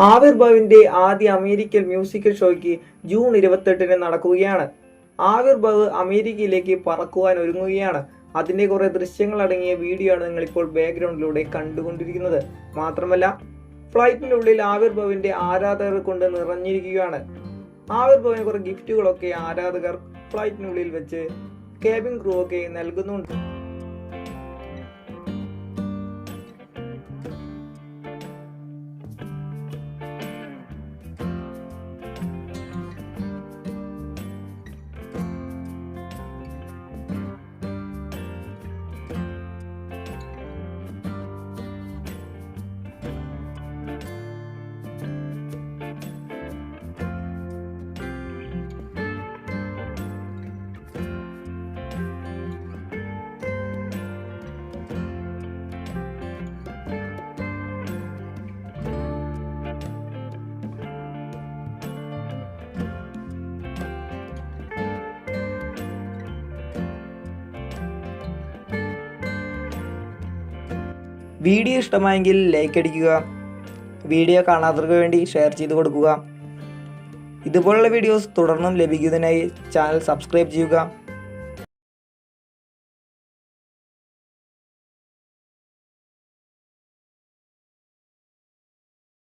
ആവിർഭവിന്റെ ആദ്യ American musical ഷോയ്ക്ക് June 28 നടക്കുകയാണ്. ആവിർഭവ് അമേരിക്കയിലേക്ക് പറക്കുവാൻ ഒരുങ്ങുകയാണ്. അതിന്റെ കുറെ ദൃശ്യങ്ങൾ അടങ്ങിയ വീഡിയോ ആണ് നിങ്ങളിപ്പോൾ ബാക്ക്ഗ്രൗണ്ടിലൂടെ കണ്ടുകൊണ്ടിരിക്കുന്നത്. മാത്രമല്ല ഫ്ലൈറ്റിന്റെ ഉള്ളിൽ ആവിർഭവിന്റെ ആരാധകർ കൊണ്ട് നിറഞ്ഞിരിക്കുകയാണ്. ആവിർഭവിന് കുറെ ഗിഫ്റ്റുകളൊക്കെ ആരാധകർ ഫ്ലൈറ്റിനുള്ളിൽ വെച്ച് കേബിൻ ക്രൂ ഒക്കെ നൽകുന്നുണ്ട്. വീഡിയോ ഇഷ്ടമായെങ്കിൽ ലൈക്ക് അടിക്കുക. വീഡിയോ കാണാത്തവർക്ക് വേണ്ടി ഷെയർ ചെയ്ത് കൊടുക്കുക. ഇതുപോലുള്ള വീഡിയോസ് തുടർന്നും ലഭിക്കുന്നതിനായി ചാനൽ സബ്സ്ക്രൈബ് ചെയ്യുക.